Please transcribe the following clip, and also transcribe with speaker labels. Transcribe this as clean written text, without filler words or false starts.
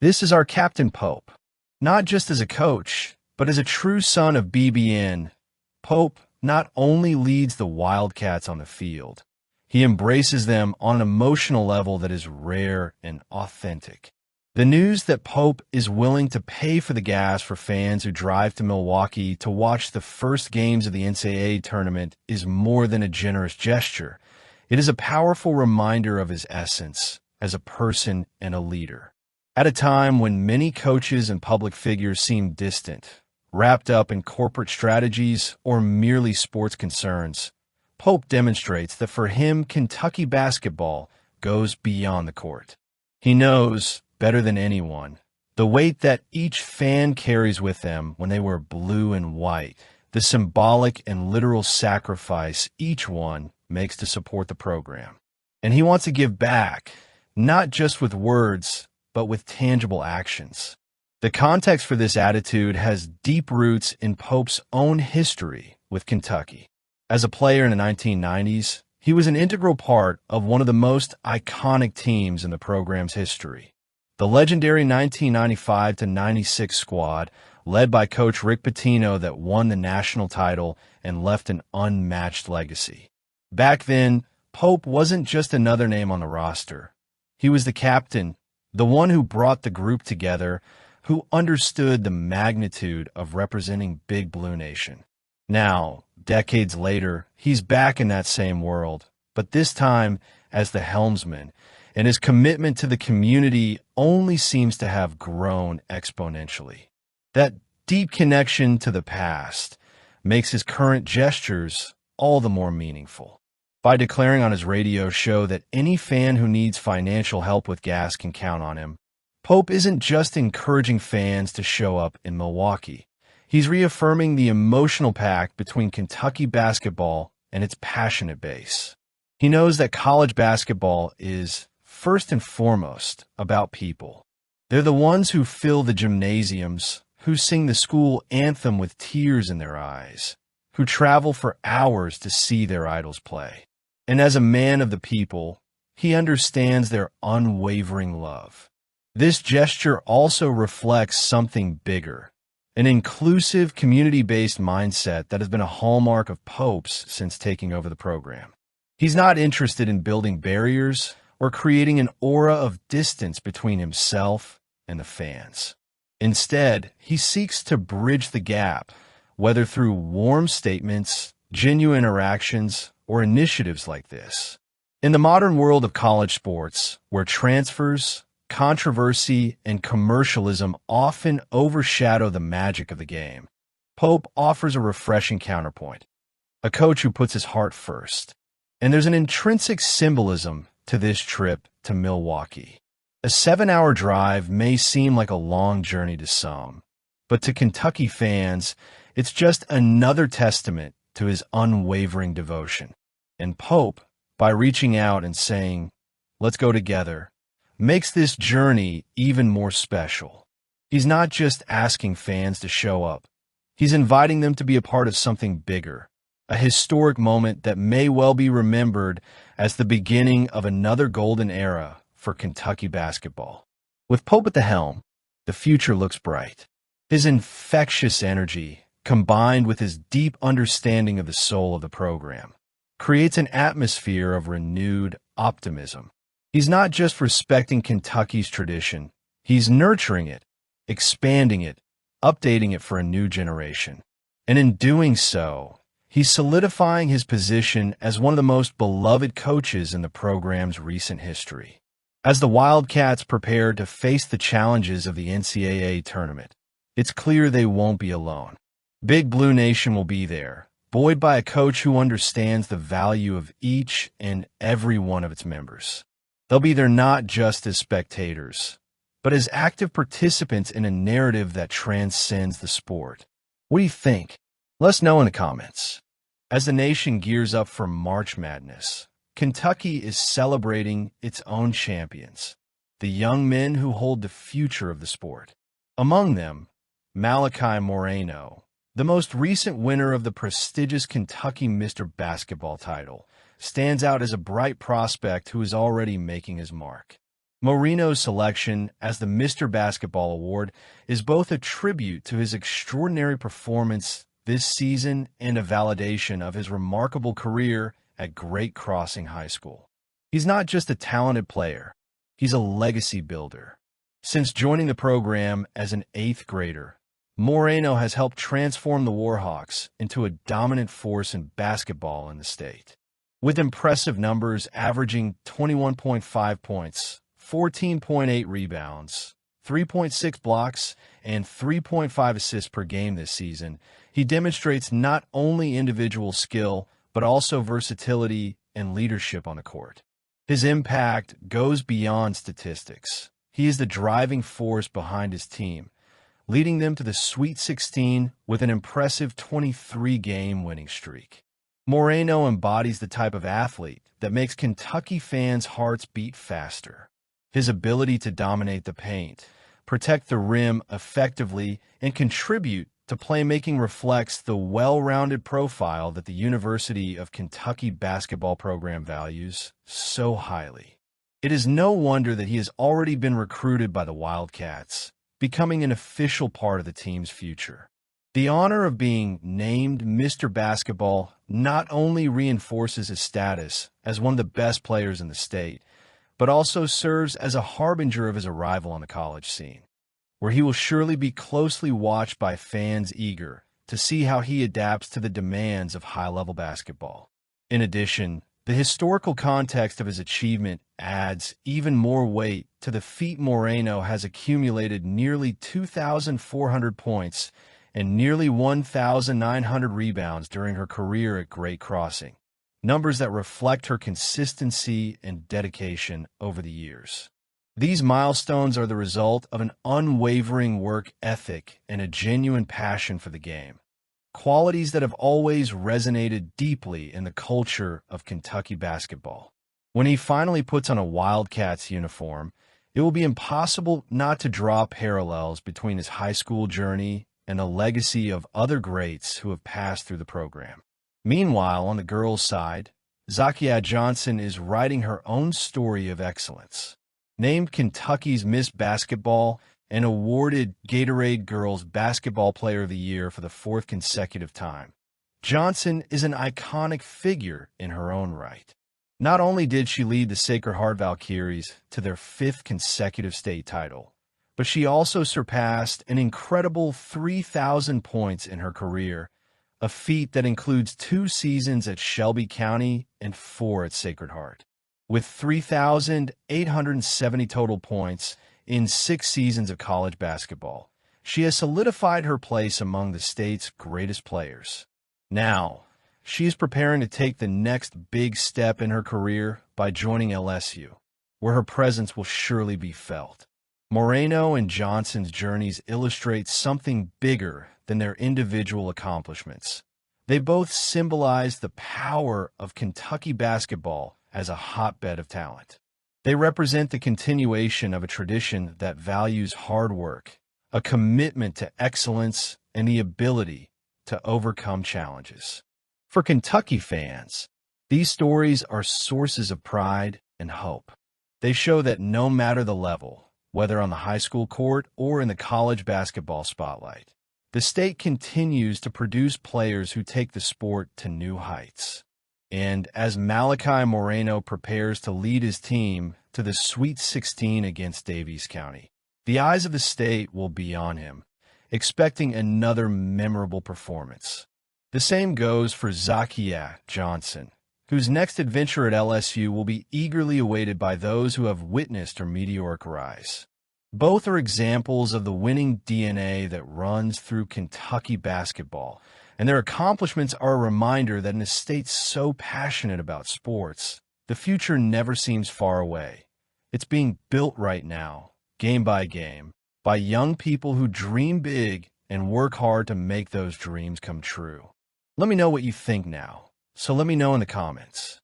Speaker 1: This is our Captain Pope. Not just as a coach, but as a true son of BBN, Pope not only leads the Wildcats on the field, he embraces them on an emotional level that is rare and authentic. The news that Pope is willing to pay for the gas for fans who drive to Milwaukee to watch the first games of the NCAA tournament is more than a generous gesture. It is a powerful reminder of his essence as a person and a leader. At a time when many coaches and public figures seem distant, wrapped up in corporate strategies or merely sports concerns, Pope demonstrates that for him, Kentucky basketball goes beyond the court. He knows, better than anyone, the weight that each fan carries with them when they wear blue and white, the symbolic and literal sacrifice each one makes to support the program. And he wants to give back, not just with words, but with tangible actions. The context for this attitude has deep roots in Pope's own history with Kentucky. As a player in the 1990s, he was an integral part of one of the most iconic teams in the program's history. The legendary 1995-96 squad, led by Coach Rick Pitino, that won the national title and left an unmatched legacy. Back then, Pope wasn't just another name on the roster. He was the captain, the one who brought the group together, who understood the magnitude of representing Big Blue Nation. Now, decades later, he's back in that same world, but this time as the helmsman, and his commitment to the community only seems to have grown exponentially. That deep connection to the past makes his current gestures all the more meaningful. By declaring on his radio show that any fan who needs financial help with gas can count on him, Pope isn't just encouraging fans to show up in Milwaukee. He's reaffirming the emotional pact between Kentucky basketball and its passionate base. He knows that college basketball is, first and foremost, about people. They're the ones who fill the gymnasiums, who sing the school anthem with tears in their eyes, who travel for hours to see their idols play. And as a man of the people, he understands their unwavering love. This gesture also reflects something bigger, an inclusive, community-based mindset that has been a hallmark of Pope's since taking over the program. He's not interested in building barriers or creating an aura of distance between himself and the fans. Instead, he seeks to bridge the gap, whether through warm statements, genuine interactions, or initiatives like this. In the modern world of college sports, where transfers, controversy, and commercialism often overshadow the magic of the game, Pope offers a refreshing counterpoint, a coach who puts his heart first. And there's an intrinsic symbolism to this trip to Milwaukee. A 7-hour drive may seem like a long journey to some, but to Kentucky fans, it's just another testament to his unwavering devotion. And Pope, by reaching out and saying, "Let's go together," makes this journey even more special. He's not just asking fans to show up. He's inviting them to be a part of something bigger, a historic moment that may well be remembered as the beginning of another golden era for Kentucky basketball. With Pope at the helm, the future looks bright. His infectious energy, combined with his deep understanding of the soul of the program, creates an atmosphere of renewed optimism. He's not just respecting Kentucky's tradition, he's nurturing it, expanding it, updating it for a new generation. And in doing so, he's solidifying his position as one of the most beloved coaches in the program's recent history. As the Wildcats prepare to face the challenges of the NCAA tournament, it's clear they won't be alone. Big Blue Nation will be there, buoyed by a coach who understands the value of each and every one of its members. They'll be there not just as spectators, but as active participants in a narrative that transcends the sport. What do you think? Let us know in the comments. As the nation gears up for March Madness, Kentucky is celebrating its own champions, the young men who hold the future of the sport. Among them, Malachi Moreno, the most recent winner of the prestigious Kentucky Mr. Basketball title, stands out as a bright prospect who is already making his mark. Moreno's selection as the Mr. Basketball Award is both a tribute to his extraordinary performance this season and a validation of his remarkable career at Great Crossing High School. He's not just a talented player, he's a legacy builder. Since joining the program as an 8th grader, Moreno has helped transform the Warhawks into a dominant force in basketball in the state. With impressive numbers averaging 21.5 points, 14.8 rebounds, 3.6 blocks, and 3.5 assists per game this season, he demonstrates not only individual skill, but also versatility and leadership on the court. His impact goes beyond statistics. He is the driving force behind his team, leading them to the Sweet 16 with an impressive 23-game winning streak. Moreno embodies the type of athlete that makes Kentucky fans' hearts beat faster. His ability to dominate the paint, protect the rim effectively, and contribute to playmaking reflects the well-rounded profile that the University of Kentucky basketball program values so highly. It is no wonder that he has already been recruited by the Wildcats, becoming an official part of the team's future. The honor of being named Mr. Basketball not only reinforces his status as one of the best players in the state, but also serves as a harbinger of his arrival on the college scene, where he will surely be closely watched by fans eager to see how he adapts to the demands of high-level basketball. In addition, the historical context of his achievement adds even more weight to the feat. Moreno has accumulated nearly 2,400 points and nearly 1,900 rebounds during her career at Great Crossing, numbers that reflect her consistency and dedication over the years. These milestones are the result of an unwavering work ethic and a genuine passion for the game, qualities that have always resonated deeply in the culture of Kentucky basketball. When he finally puts on a Wildcats uniform, it will be impossible not to draw parallels between his high school journey and the legacy of other greats who have passed through the program. Meanwhile, on the girls' side, Zakia Johnson is writing her own story of excellence. Named Kentucky's Miss Basketball and awarded Gatorade Girls Basketball Player of the Year for the 4th consecutive time, Johnson is an iconic figure in her own right. Not only did she lead the Sacred Heart Valkyries to their 5th consecutive state title, but she also surpassed an incredible 3,000 points in her career, a feat that includes 2 seasons at Shelby County and 4 at Sacred Heart. With 3,870 total points in 6 seasons of college basketball, she has solidified her place among the state's greatest players. Now, she is preparing to take the next big step in her career by joining LSU, where her presence will surely be felt. Moreno and Johnson's journeys illustrate something bigger than their individual accomplishments. They both symbolize the power of Kentucky basketball as a hotbed of talent. They represent the continuation of a tradition that values hard work, a commitment to excellence, and the ability to overcome challenges. For Kentucky fans, these stories are sources of pride and hope. They show that no matter the level, whether on the high school court or in the college basketball spotlight, the state continues to produce players who take the sport to new heights. And as Malachi Moreno prepares to lead his team to the Sweet 16 against Daviess County, the eyes of the state will be on him, expecting another memorable performance. The same goes for Zakia Johnson, whose next adventure at LSU will be eagerly awaited by those who have witnessed her meteoric rise. Both are examples of the winning DNA that runs through Kentucky basketball, and their accomplishments are a reminder that in a state so passionate about sports, the future never seems far away. It's being built right now, game by game, by young people who dream big and work hard to make those dreams come true. Let me know what you think now, so let me know in the comments.